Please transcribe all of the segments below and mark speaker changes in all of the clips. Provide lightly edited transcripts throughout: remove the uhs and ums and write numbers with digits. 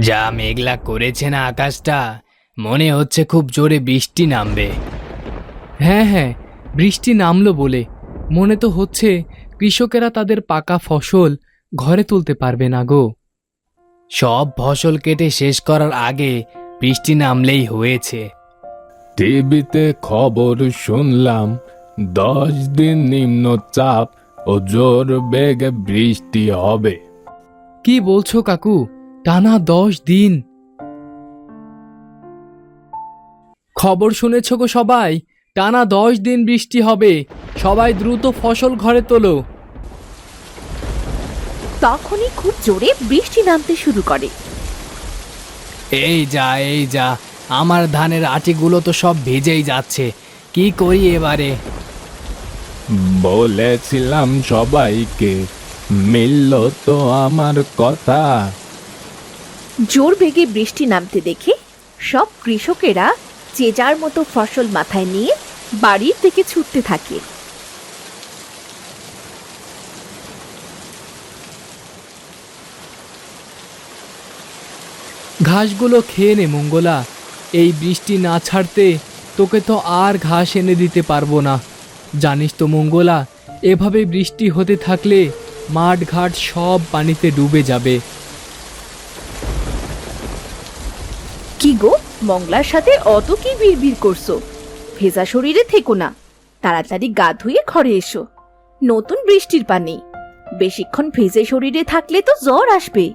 Speaker 1: যা মেঘলা করেছে না আকাশটা, মনে হচ্ছে খুব জোরে বৃষ্টি নামবে।
Speaker 2: হ্যাঁ হ্যাঁ, বৃষ্টি নামলো বলে মনে তো হচ্ছে কৃষকেরা তাদের পাকা ফসল ঘরে তুলতে পারবে না গো।
Speaker 1: সব ফসল কেটে শেষ করার আগে বৃষ্টি নামলেই হয়েছে।
Speaker 3: টিভিতে খবর শুনলাম 10 দিন নিম্নচাপ ও জোর বেগে বৃষ্টি হবে।
Speaker 2: কি বলছো কাকু, টানা 10 দিন? খবর শুনেছ গো সবাই, টানা 10 দিন বৃষ্টি হবে। সবাই দ্রুত ফসল ঘরে তোলো।
Speaker 4: তখনই খুব জোরে বৃষ্টি নামতে শুরু করে।
Speaker 1: এই যা, আমার ধানের আটিগুলো তো সব ভেজেই যাচ্ছে। কি করি এবারে?
Speaker 3: বলেছিলাম সবাইকে, মিলল তো আমার কথা।
Speaker 4: জোর বেগে বৃষ্টি নামতে দেখে সব কৃষকেরা যে যার মতো ফসল মাথায় নিয়ে বাড়ির দিকে ছুটতে থাকে।
Speaker 2: ঘাসগুলো খেয়ে নে মঙ্গলা, এই বৃষ্টি না ছাড়তে তোকে তো আর ঘাস এনে দিতে পারবো না। জানিস তো মঙ্গলা, এভাবে বৃষ্টি হতে থাকলে মাঠ ঘাট সব পানিতে ডুবে যাবে।
Speaker 4: কি গো, মংলার সাথে অত কি বিড়বিড় করছো? ভেজা শরীরে থেকো না, তাড়াতাড়ি গা ধুয়ে ঘরে এসো। নতুন বৃষ্টির পানি, বেশিক্ষণ ভেজে শরীরে থাকলে তো জ্বর আসবে।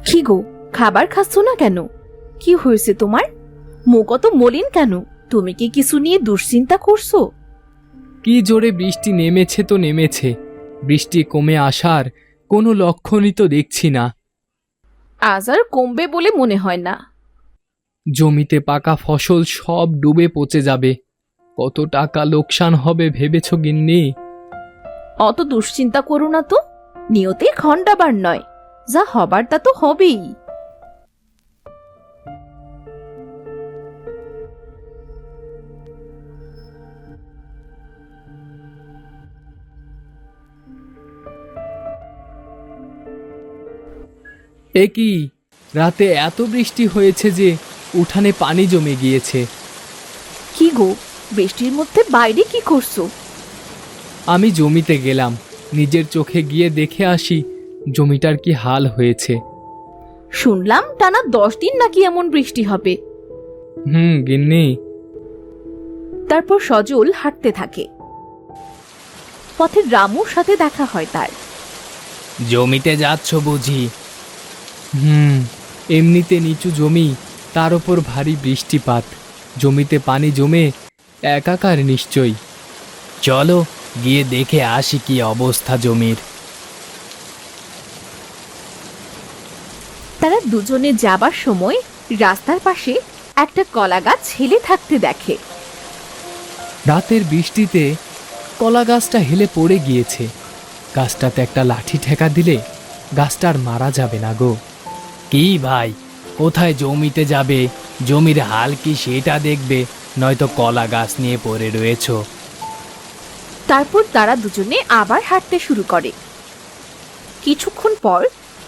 Speaker 4: কি গো, খাবার খাচ্ছ না কেন? কি হয়েছে তোমার? মুখ অত মলিন কেন? তুমি কি কিছু নিয়ে দুশ্চিন্তা করছো?
Speaker 2: কি জোরে বৃষ্টি নেমেছে তো নেমেছে, বৃষ্টি কমে আসার কোনো লক্ষণই তো দেখছি না।
Speaker 4: আজ আর কমবে বলে মনে হয় না।
Speaker 2: জমিতে পাকা ফসল সব ডুবে পচে যাবে। কত টাকা লোকসান হবে ভেবেছ গিন্নি?
Speaker 4: অত দুশ্চিন্তা করো না তো, নিয়তে ঘন্টাবার নয়, যা হবার তা তো হবেই।
Speaker 2: এ কি, রাতে এত বৃষ্টি হয়েছে যে উঠানে পানি জমে গিয়েছে।
Speaker 4: কি গো, বৃষ্টির মধ্যে বাইরে কি করছো?
Speaker 2: আমি জমিতে গেলাম, নিজের চোখে গিয়ে দেখে আসি জমিটার কি হাল হয়েছে।
Speaker 4: শুনলাম টানা 10 দিন নাকি এমন বৃষ্টি হবে।
Speaker 2: গিন্নি।
Speaker 4: তারপর সজল হাঁটতে থাকে। পথে রামুর সাথে দেখা হয় তার।
Speaker 1: জমিতে যাচ্ছ বুঝি?
Speaker 2: এমনিতে নিচু জমি, তার ওপর ভারী বৃষ্টিপাত, জমিতে পানি জমে একাকার নিশ্চয়ই।
Speaker 1: চলো গিয়ে দেখে আসি কি অবস্থা জমির।
Speaker 4: তারা দুজনে যাবার সময় রাস্তার পাশে একটা কলা গাছ হেলে থাকতে দেখে।
Speaker 2: রাতের বৃষ্টিতে কলা গাছটা হেলে পড়ে গিয়েছে। গাছটাতে একটা লাঠি ঠেকা দিলে গাছটা আর মারা যাবে না গো।
Speaker 1: কি ভাই, কোথায় জমিতে যাবে? জমির হাল কি সেটা দেখবে, নয়তো কলা গাছ নিয়ে পড়ে রয়েছ?
Speaker 4: তারপর তারা দুজনে আবার হাঁটতে শুরু করে। কিছুক্ষণ পর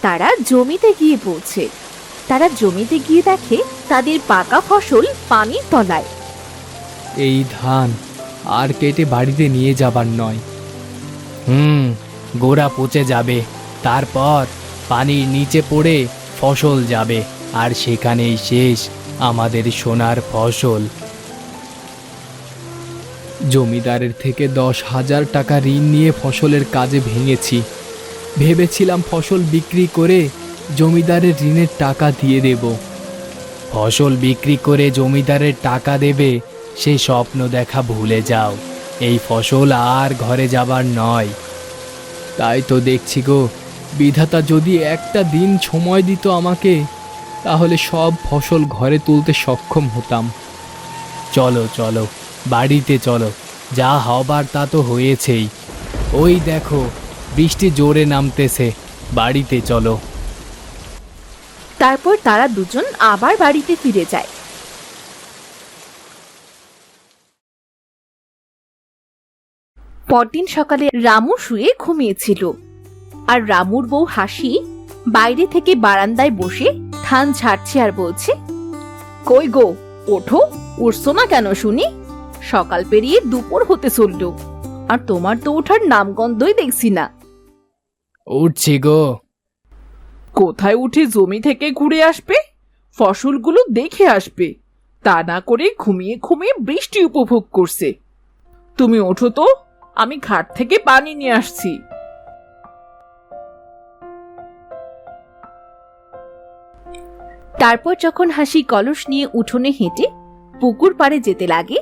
Speaker 4: তারা জমিতে গিয়ে পৌঁছে। তারা জমিতে গিয়ে দেখে তাদের পাকা ফসল পানির তলায়।
Speaker 2: এই ধান আর কেটে বাড়িতে নিয়ে যাবার নয়।
Speaker 1: গোড়া পচে যাবে, তারপর পানির নিচে পড়ে ফসল যাবে, আর সেখানেই শেষ আমাদের সোনার ফসল।
Speaker 2: জমিদারের থেকে 10,000 টাকা ঋণ নিয়ে ফসলের কাজে ভেঙেছি। ভেবেছিলাম ফসল বিক্রি করে জমিদারের ঋণের টাকা দিয়ে দেব।
Speaker 1: ফসল বিক্রি করে জমিদারের টাকা দেবে, সে স্বপ্ন দেখা ভুলে যাও। এই ফসল আর ঘরে যাবার নয়।
Speaker 2: তাই তো দেখছি গো, বিধাতা যদি একটা দিন সময় দিত আমাকে, তাহলে সব ফসল ঘরে তুলতে সক্ষম হতাম।
Speaker 1: চলো চলো, বাড়িতে চলো, যা হবার তা তো হয়েছেই। ওই দেখো বৃষ্টি জোরে নামতেছে, বাড়িতে চলো।
Speaker 4: তারপর তারা দুজন আবার বাড়িতে ফিরে যায়। পরদিন সকালে রামু শুয়ে ঘুমিয়েছিল। আর রামুর বউ হাসি বাইরে থেকে বারান্দায় বসে ধান ঝাড়ছে আর বলছে, কই গো, ওঠো, উঠছো না কেন শুনি? সকাল পেরিয়ে দুপুর হতে চলল, আর তোমার তো ওঠার নামগন্ধই দেখছি না।
Speaker 1: উঠছি গো।
Speaker 5: কোথায় উঠে জমি থেকে ঘুরে আসবে, ফসলগুলো দেখে আসবে, তা না করে ঘুমিয়ে ঘুমিয়ে বৃষ্টি উপভোগ করছে। তুমি ওঠো তো, আমি ঘাট থেকে পানি নিয়ে আসছি।
Speaker 4: তারপর যখন হাসি কলস নিয়ে উঠোনে হেঁটে পুকুর পাড়ে যেতে লাগে,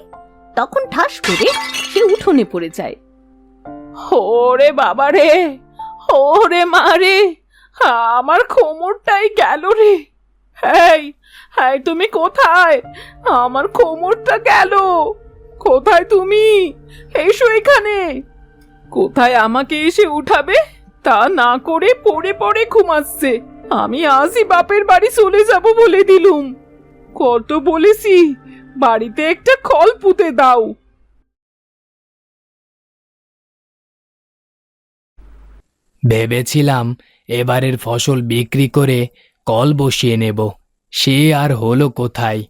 Speaker 4: তখন ঠাস করে সে উঠোনে পড়ে যায়।
Speaker 5: ওরে বাবা রে, ওরে মা রে, আমার কোমরটাই গেল রে। এই এই তুমি কোথায়? আমার কোমরটা গেল। কোথায় তুমি? এসো এখানে। কোথায় আমাকে এসে উঠাবে, তা না করে পড়ে পড়ে ঘুমাচ্ছে। আমি আজই বাপের বাড়ি চলে যাব বলে দিলুম। কত বলেছি বাড়িতে একটা খল পুঁতে দাও।
Speaker 1: ভেবেছিলাম এবারের ফসল বিক্রি করে কল বসিয়ে নেব, সে আর হলো কোথায়।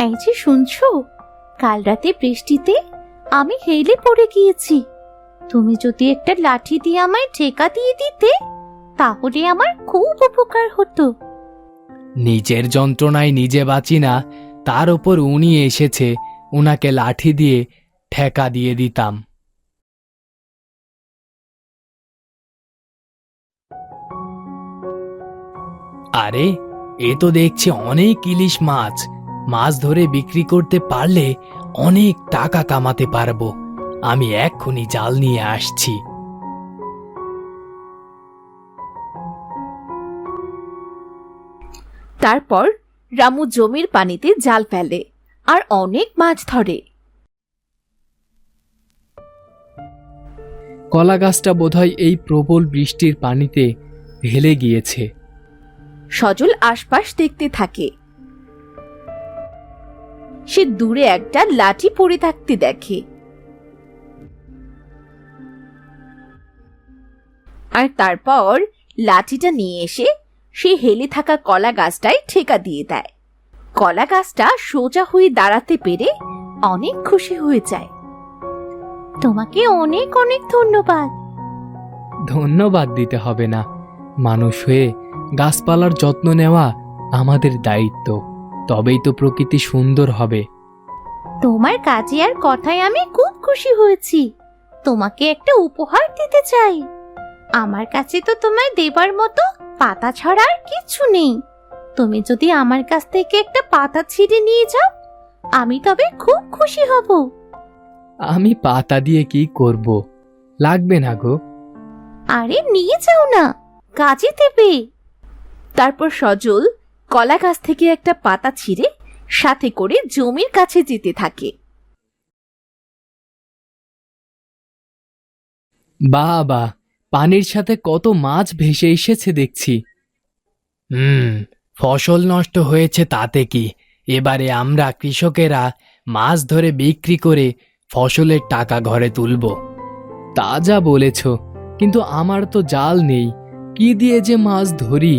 Speaker 4: এই যে শুনছো, কাল রাতে বৃষ্টিতে আমি হেলে পড়ে গিয়েছি। তুমি যদি একটা লাঠি দিয়ে আমায় ঠেকা দিয়ে দিতে, তাহলে আমার খুব উপকার হতো।
Speaker 1: নিজের যন্ত্রণায় নিজে বাঁচি না, তার ওপর উনি এসেছে, উনাকে লাঠি দিয়ে ঠেকা দিয়ে দিতাম। আরে, এ তো দেখছি অনেক ইলিশ মাছ। মাছ ধরে বিক্রি করতে পারলে অনেক টাকা কামাতে পারবো। আমি এক্ষুনি জাল নিয়ে আসছি।
Speaker 4: তারপর রামু জমির পানিতে জাল ফেলে আর অনেক মাছ ধরে।
Speaker 2: কলা গাছটা বোধহয় এই প্রবল বৃষ্টির পানিতে হেলে গিয়েছে।
Speaker 4: সজল আশপাশ দেখতে থাকে। সে দূরে একটা লাঠি পড়ে থাকতে দেখে, আর তারপর লাঠিটা নিয়ে এসে সে হেলে থাকা কলা গাছটায় ঠেকা দিয়ে দেয়। কলা গাছটা সোজা হয়ে দাঁড়াতে পেরে অনেক খুশি হয়ে যায়। তোমাকে অনেক অনেক ধন্যবাদ।
Speaker 2: ধন্যবাদ দিতে হবে না, মানুষ হয়ে গাছপালার যত্ন নেওয়া আমাদের দায়িত্ব, তবেই তো প্রকৃতি সুন্দর হবে।
Speaker 4: তোমার কাজে আর কথায় আমি খুব খুশি হয়েছি। তোমাকে একটা উপহার দিতে চাই। আমার কাছে তো তোমায় দেবার মতো পাতা ছাড়া আর কিছু নেই। তুমি যদি আমার কাছ থেকে একটা পাতা ছিঁড়ে নিয়ে যাও, আমি তবে খুব খুশি হব।
Speaker 2: আমি পাতা দিয়ে কি করব? লাগবে না গো।
Speaker 4: আরে নিয়ে যাও না, কাজে দেবে। তারপর সজল কলা গাছ থেকে একটা পাতা ছিঁড়ে সাথে করে জমির কাছে যেতে থাকে।
Speaker 2: বাবা, পানির সাথে কত মাছ ভেসে এসেছে দেখছি।
Speaker 1: ফসল নষ্ট হয়েছে তাতে কি, এবারে আমরা কৃষকেরা মাছ ধরে বিক্রি করে ফসলের টাকা ঘরে তুলব।
Speaker 2: তা যা বলেছ, কিন্তু আমার তো জাল নেই, কি দিয়ে যে মাছ ধরি?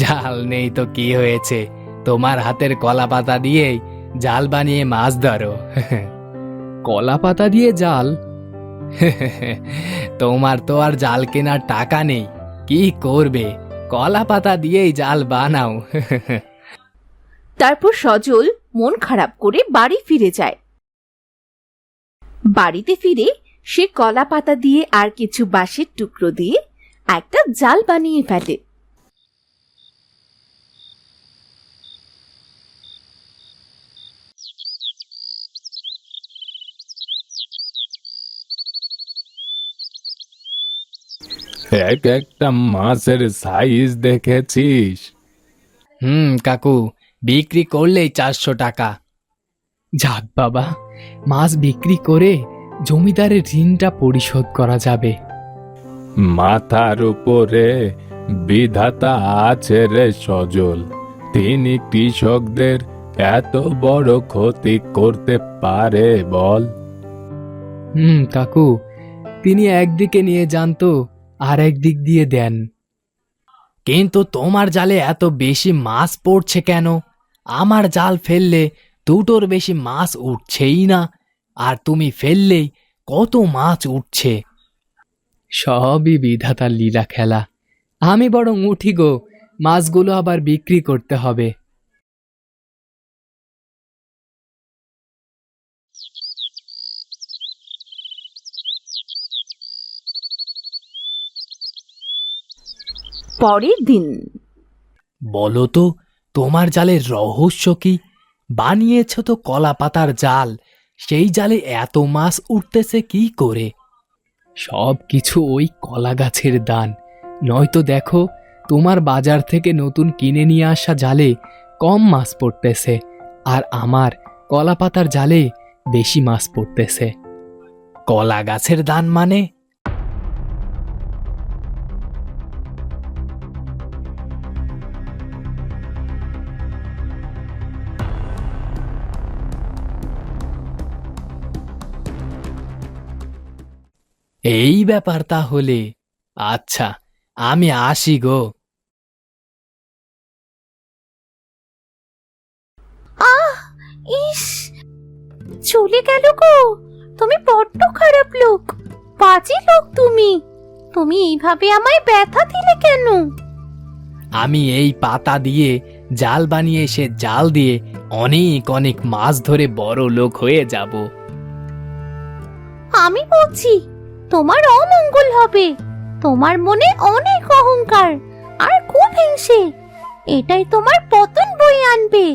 Speaker 1: জাল নেই তো কি হয়েছে, তোমার হাতের কলা পাতা দিয়েই জাল বানিয়ে মাছ ধরো।
Speaker 2: কলা পাতা দিয়ে জাল?
Speaker 1: তোমার তো আর জাল কেনার টাকা নেই, কি করবে, কলা পাতা দিয়েই জাল বানাও।
Speaker 4: তারপর সজল মন খারাপ করে বাড়ি ফিরে যায়। বাড়িতে ফিরে সে কলা পাতা দিয়ে আর কিছু বাঁশের টুকরো দিয়ে একটা জাল বানিয়ে ফেলে।
Speaker 3: এক একটা মাছের সাইজ দেখেছিস?
Speaker 1: কাকু, বিক্রি করলেই 400 টাকা।
Speaker 2: যাক বাবা, মাছ বিক্রি করে জমিদারের ঋণটা পরিশোধ করা যাবে।
Speaker 3: মাথার উপরে বিধাতা আছে রে সজল, তিনি কৃষকদের এত বড় ক্ষতি করতে পারে বল?
Speaker 2: কাকু, তিনি একদিকে নিয়ে যান তো আর একদিক দিয়ে দেন।
Speaker 1: কিন্তু তোমার জালে এত বেশি মাছ পড়ছে কেন? আমার জাল ফেললে দুটোর বেশি মাছ উঠছেই না, আর তুমি ফেললেই কত মাছ উঠছে।
Speaker 2: সবই বিধাতার লীলা খেলা। আমি বরং উঠি গো, মাছগুলো আবার বিক্রি করতে হবে।
Speaker 4: পরের দিন।
Speaker 1: বলো তো, তোমার জালের রহস্য কি? বানিয়েছ তো কলা পাতার জাল, সেই জালে এত মাছ উঠতেছে কি করে?
Speaker 2: সব কিছু ওই কলা গাছের দান। নয়তো দেখো, তোমার বাজার থেকে নতুন কিনে নিয়ে আসা জালে কম মাছ পড়তেছে, আর আমার কলা পাতার জালে বেশি মাছ পড়তেছে।
Speaker 1: কলা গাছের দান মানে? এই ব্যাপার তাহলে। আচ্ছা, আমি আসি গো।
Speaker 4: ইস, চলে গেল গো। তুমি বড্ড খারাপ লোক, বাজে লোক তুমি। তুমি এইভাবে আমায় ব্যথা দিলে কেন?
Speaker 1: আমি এই পাতা দিয়ে জাল বানিয়ে সে জাল দিয়ে অনেক অনেক মাছ ধরে বড় লোক হয়ে যাব।
Speaker 4: আমি বলছি তোমার অমঙ্গল হবে। তোমার মনে অনেক অহংকার আর খুব হিংসে, এটাই তোমার পতন বয়ে আনবে।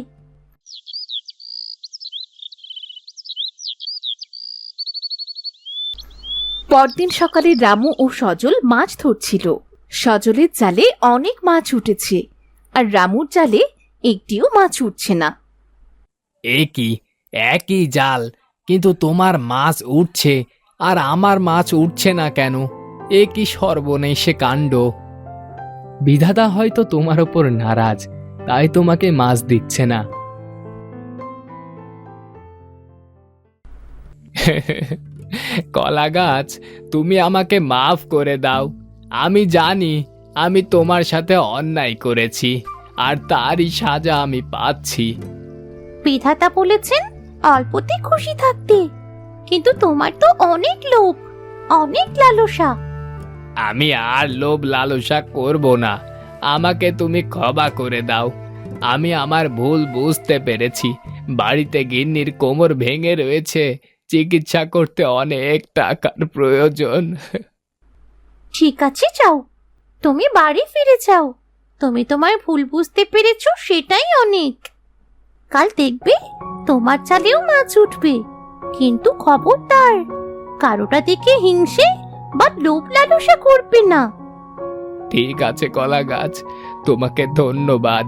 Speaker 4: পরদিন সকালে রামু ও সজল মাছ ধরছিল। সজলের জালে অনেক মাছ উঠেছে, আর রামুর জালে একটিও মাছ উঠছে না।
Speaker 1: একই জাল, কিন্তু তোমার মাছ উঠছে আর আমার মাছ উঠছে না কেন? এ কি সর্বনেশে কাণ্ড!
Speaker 2: বিধাতা হয়তো তোমার ওপর নারাজ, তাই তোমাকে মাছ দিচ্ছে না।
Speaker 1: কলা গাছ, তুমি আমাকে মাফ করে দাও। আমি জানি আমি তোমার সাথে অন্যায় করেছি, আর তারই সাজা আমি পাচ্ছি।
Speaker 4: বিধাতা বলেছেন অল্পতে খুশি থাকতে, কিন্তু তোমার তো অনেক লোভ, অনেক লালসা।
Speaker 1: আমি আর লোভ লালসা করব না। আমাকে তুমি ক্ষমা করে দাও। আমি আমার ভুল বুঝতে পেরেছি। বাড়িতে গিন্নির কোমর ভেঙে রয়েছে, চিকিৎসা করতে অনেক টাকার প্রয়োজন।
Speaker 4: ঠিক আছে, যাও, তুমি বাড়ি ফিরে যাও। তুমি তোমার ভুল বুঝতে পেরেছো, সেটাই অনেক। কাল দেখবে তোমার চালেও মাছ উঠবে, কিন্তু খবরদার, কারোটা দেখে হিংসে বা লোভ লালসা করবে না।
Speaker 1: ঠিক আছে কলা গাছ, তোমাকে ধন্যবাদ।